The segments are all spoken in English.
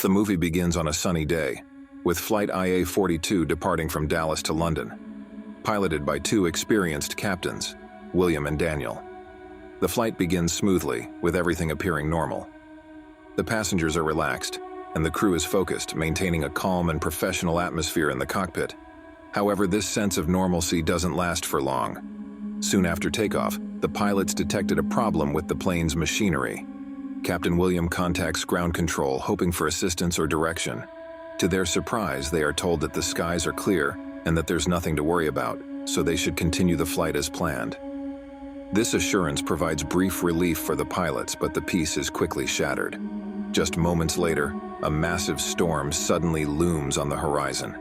The movie begins on a sunny day, with Flight IA-42 departing from Dallas to London, piloted by two experienced captains, William and Daniel. The flight begins smoothly, with everything appearing normal. The passengers are relaxed, and the crew is focused, maintaining a calm and professional atmosphere in the cockpit. However, this sense of normalcy doesn't last for long. Soon after takeoff, the pilots detected a problem with the plane's machinery. Captain William contacts ground control, hoping for assistance or direction. To their surprise, they are told that the skies are clear and that there's nothing to worry about, so they should continue the flight as planned. This assurance provides brief relief for the pilots, but the peace is quickly shattered. Just moments later, a massive storm suddenly looms on the horizon.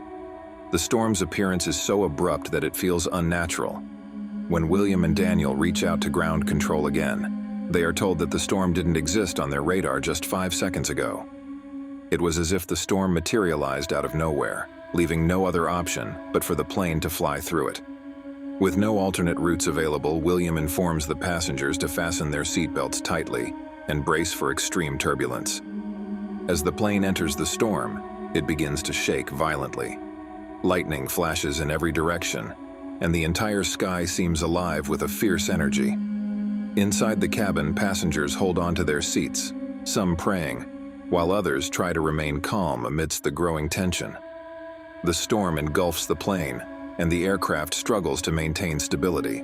The storm's appearance is so abrupt that it feels unnatural. When William and Daniel reach out to ground control again, they are told that the storm didn't exist on their radar just 5 seconds ago. It was as if the storm materialized out of nowhere, leaving no other option but for the plane to fly through it. With no alternate routes available, William informs the passengers to fasten their seatbelts tightly and brace for extreme turbulence. As the plane enters the storm, it begins to shake violently. Lightning flashes in every direction, and the entire sky seems alive with a fierce energy. Inside the cabin, passengers hold on to their seats, some praying, while others try to remain calm amidst the growing tension. The storm engulfs the plane, and the aircraft struggles to maintain stability.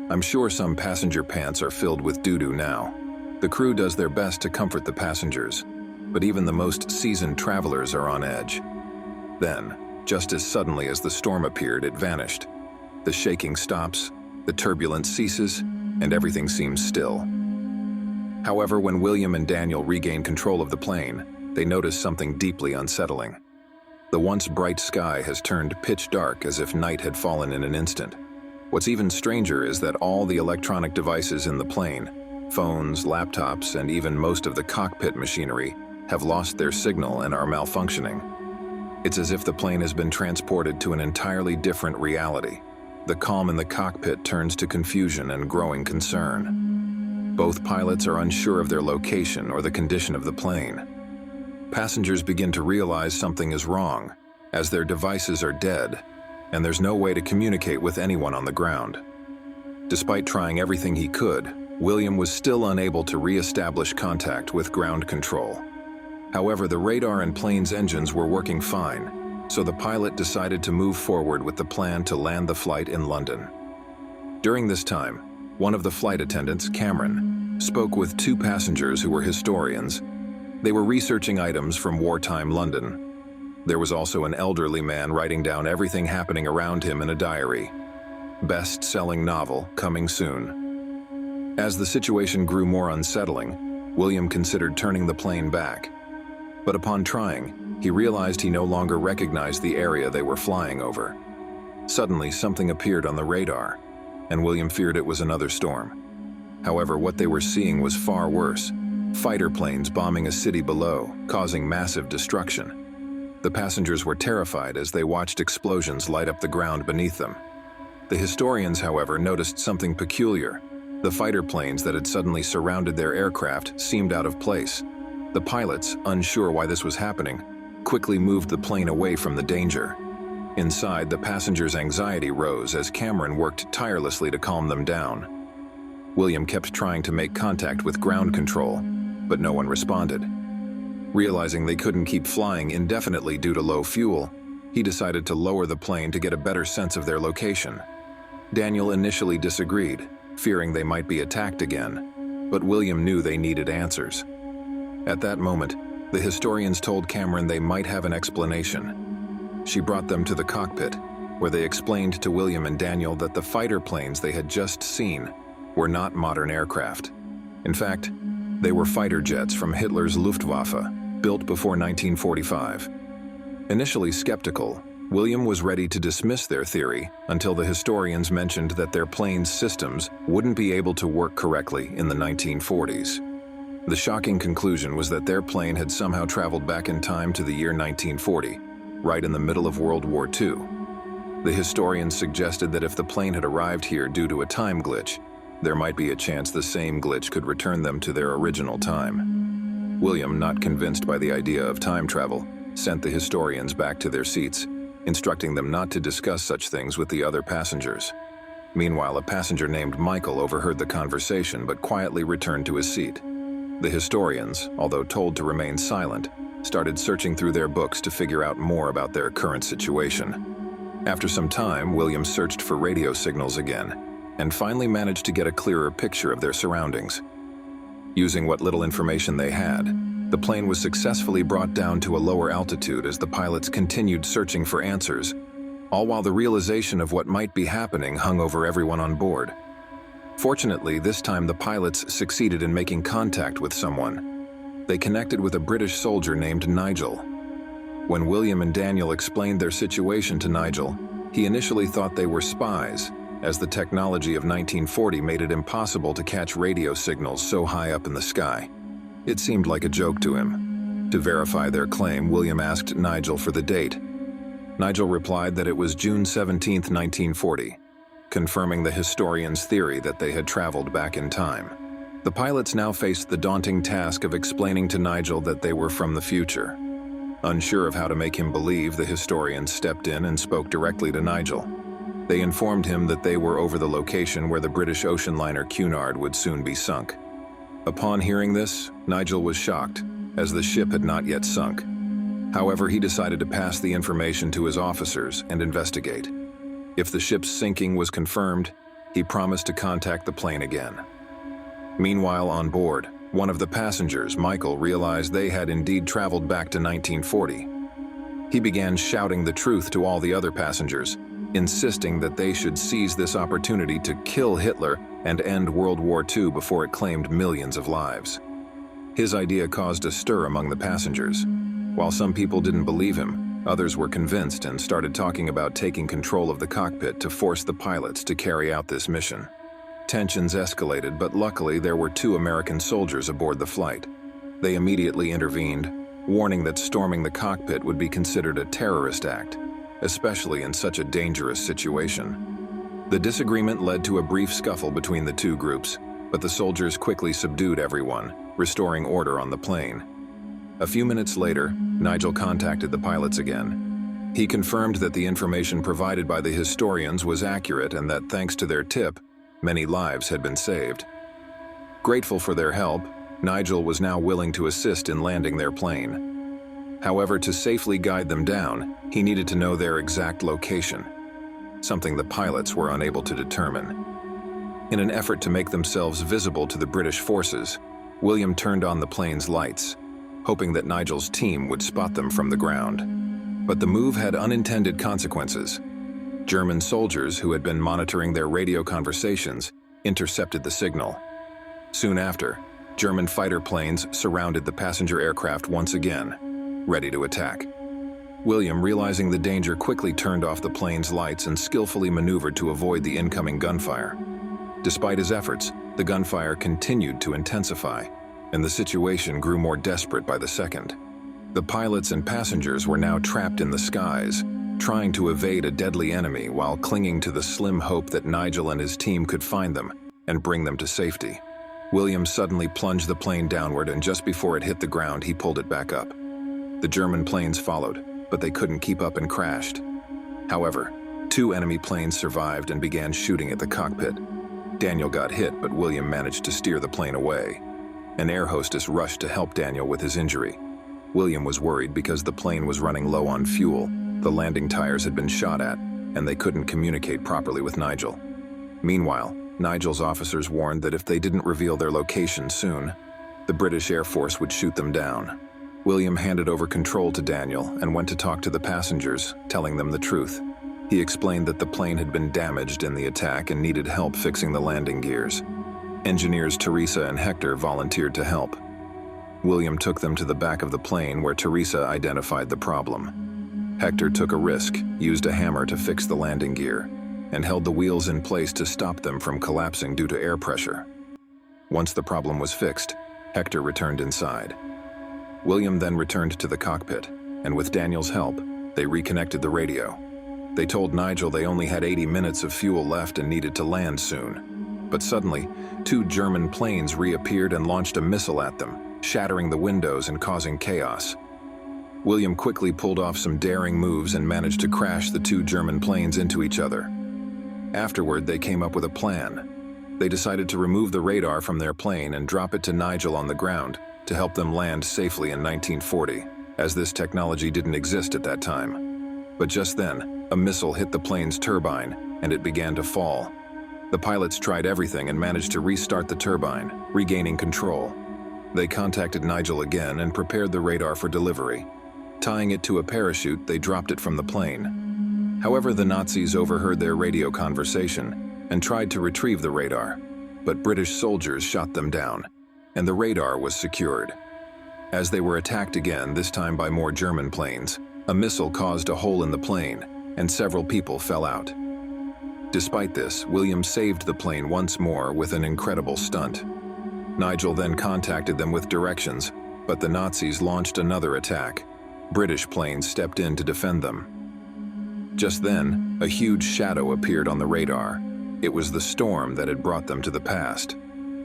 I'm sure some passenger pants are filled with doo-doo now. The crew does their best to comfort the passengers, but even the most seasoned travelers are on edge. Then, just as suddenly as the storm appeared, it vanished. The shaking stops, the turbulence ceases, and everything seems still. However, when William and Daniel regain control of the plane, they notice something deeply unsettling. The once bright sky has turned pitch dark, as if night had fallen in an instant. What's even stranger is that all the electronic devices in the plane, phones, laptops, and even most of the cockpit machinery, have lost their signal and are malfunctioning. It's as if the plane has been transported to an entirely different reality. The calm in the cockpit turns to confusion and growing concern. Both pilots are unsure of their location or the condition of the plane. Passengers begin to realize something is wrong, as their devices are dead, and there's no way to communicate with anyone on the ground. Despite trying everything he could, William was still unable to re-establish contact with ground control. However, the radar and plane's engines were working fine, so the pilot decided to move forward with the plan to land the flight in London. During this time, one of the flight attendants, Cameron, spoke with two passengers who were historians. They were researching items from wartime London. There was also an elderly man writing down everything happening around him in a diary. Best-selling novel coming soon. As the situation grew more unsettling, William considered turning the plane back. But upon trying, he realized he no longer recognized the area they were flying over. Suddenly, something appeared on the radar, and William feared it was another storm. However, what they were seeing was far worse. Fighter planes bombing a city below, causing massive destruction. The passengers were terrified as they watched explosions light up the ground beneath them. The historians, however, noticed something peculiar. The fighter planes that had suddenly surrounded their aircraft seemed out of place. The pilots, unsure why this was happening, quickly moved the plane away from the danger. Inside, the passengers' anxiety rose as Cameron worked tirelessly to calm them down. William kept trying to make contact with ground control, but no one responded. Realizing they couldn't keep flying indefinitely due to low fuel, he decided to lower the plane to get a better sense of their location. Daniel initially disagreed, fearing they might be attacked again, but William knew they needed answers. At that moment, the historians told Cameron they might have an explanation. She brought them to the cockpit, where they explained to William and Daniel that the fighter planes they had just seen were not modern aircraft. In fact, they were fighter jets from Hitler's Luftwaffe, built before 1945. Initially skeptical, William was ready to dismiss their theory until the historians mentioned that their plane's systems wouldn't be able to work correctly in the 1940s. The shocking conclusion was that their plane had somehow traveled back in time to the year 1940, right in the middle of World War II. The historians suggested that if the plane had arrived here due to a time glitch, there might be a chance the same glitch could return them to their original time. William, not convinced by the idea of time travel, sent the historians back to their seats, instructing them not to discuss such things with the other passengers. Meanwhile, a passenger named Michael overheard the conversation but quietly returned to his seat. The historians, although told to remain silent, started searching through their books to figure out more about their current situation. After some time, William searched for radio signals again, and finally managed to get a clearer picture of their surroundings. Using what little information they had, the plane was successfully brought down to a lower altitude as the pilots continued searching for answers, all while the realization of what might be happening hung over everyone on board. Fortunately, this time the pilots succeeded in making contact with someone. They connected with a British soldier named Nigel. When William and Daniel explained their situation to Nigel, he initially thought they were spies, as the technology of 1940 made it impossible to catch radio signals so high up in the sky. It seemed like a joke to him. To verify their claim, William asked Nigel for the date. Nigel replied that it was June 17, 1940, confirming the historians' theory that they had traveled back in time. The pilots now faced the daunting task of explaining to Nigel that they were from the future. Unsure of how to make him believe, the historians stepped in and spoke directly to Nigel. They informed him that they were over the location where the British ocean liner Cunard would soon be sunk. Upon hearing this, Nigel was shocked, as the ship had not yet sunk. However, he decided to pass the information to his officers and investigate. If the ship's sinking was confirmed, he promised to contact the plane again. Meanwhile, on board, one of the passengers, Michael, realized they had indeed traveled back to 1940. He began shouting the truth to all the other passengers, insisting that they should seize this opportunity to kill Hitler and end World War II before it claimed millions of lives. His idea caused a stir among the passengers. While some people didn't believe him, others were convinced and started talking about taking control of the cockpit to force the pilots to carry out this mission. Tensions escalated, but luckily there were 2 American soldiers aboard the flight. They immediately intervened, warning that storming the cockpit would be considered a terrorist act, especially in such a dangerous situation. The disagreement led to a brief scuffle between the 2 groups, but the soldiers quickly subdued everyone, restoring order on the plane. A few minutes later, Nigel contacted the pilots again. He confirmed that the information provided by the historians was accurate and that thanks to their tip, many lives had been saved. Grateful for their help, Nigel was now willing to assist in landing their plane. However, to safely guide them down, he needed to know their exact location, something the pilots were unable to determine. In an effort to make themselves visible to the British forces, William turned on the plane's lights, hoping that Nigel's team would spot them from the ground. But the move had unintended consequences. German soldiers who had been monitoring their radio conversations intercepted the signal. Soon after, German fighter planes surrounded the passenger aircraft once again, ready to attack. William, realizing the danger, quickly turned off the plane's lights and skillfully maneuvered to avoid the incoming gunfire. Despite his efforts, the gunfire continued to intensify, and the situation grew more desperate by the second. The pilots and passengers were now trapped in the skies, trying to evade a deadly enemy while clinging to the slim hope that Nigel and his team could find them and bring them to safety. William suddenly plunged the plane downward, and just before it hit the ground, he pulled it back up. The German planes followed, but they couldn't keep up and crashed. However, 2 enemy planes survived and began shooting at the cockpit. Daniel got hit, but William managed to steer the plane away. An air hostess rushed to help Daniel with his injury. William was worried because the plane was running low on fuel, the landing tires had been shot at, and they couldn't communicate properly with Nigel. Meanwhile, Nigel's officers warned that if they didn't reveal their location soon, the British Air Force would shoot them down. William handed over control to Daniel and went to talk to the passengers, telling them the truth. He explained that the plane had been damaged in the attack and needed help fixing the landing gears. Engineers Teresa and Hector volunteered to help. William took them to the back of the plane where Teresa identified the problem. Hector took a risk, used a hammer to fix the landing gear, and held the wheels in place to stop them from collapsing due to air pressure. Once the problem was fixed, Hector returned inside. William then returned to the cockpit, and with Daniel's help, they reconnected the radio. They told Nigel they only had 80 minutes of fuel left and needed to land soon. But suddenly, 2 German planes reappeared and launched a missile at them, shattering the windows and causing chaos. William quickly pulled off some daring moves and managed to crash the two German planes into each other. Afterward, they came up with a plan. They decided to remove the radar from their plane and drop it to Nigel on the ground to help them land safely in 1940, as this technology didn't exist at that time. But just then, a missile hit the plane's turbine, and it began to fall. The pilots tried everything and managed to restart the turbine, regaining control. They contacted Nigel again and prepared the radar for delivery. Tying it to a parachute, they dropped it from the plane. However, the Nazis overheard their radio conversation and tried to retrieve the radar, but British soldiers shot them down, and the radar was secured. As they were attacked again, this time by more German planes, a missile caused a hole in the plane, and several people fell out. Despite this, William saved the plane once more with an incredible stunt. Nigel then contacted them with directions, but the Nazis launched another attack. British planes stepped in to defend them. Just then, a huge shadow appeared on the radar. It was the storm that had brought them to the past.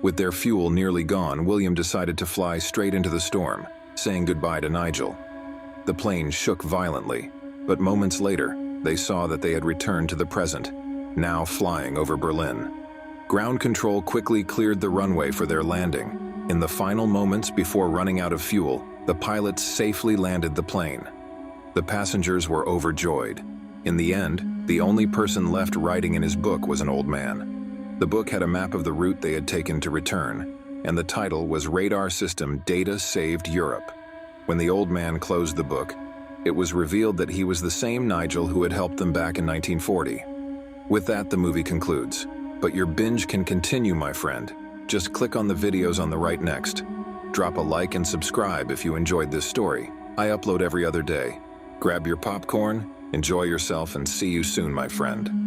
With their fuel nearly gone, William decided to fly straight into the storm, saying goodbye to Nigel. The plane shook violently, but moments later, they saw that they had returned to the present, now flying over Berlin. Ground control quickly cleared the runway for their landing. In the final moments before running out of fuel, the pilots safely landed the plane. The passengers were overjoyed. In the end, the only person left writing in his book was an old man. The book had a map of the route they had taken to return, and the title was Radar System Data Saved Europe. When the old man closed the book, it was revealed that he was the same Nigel who had helped them back in 1940. With that, the movie concludes. But your binge can continue, my friend. Just click on the videos on the right next. Drop a like and subscribe if you enjoyed this story. I upload every other day. Grab your popcorn, enjoy yourself, and see you soon, my friend.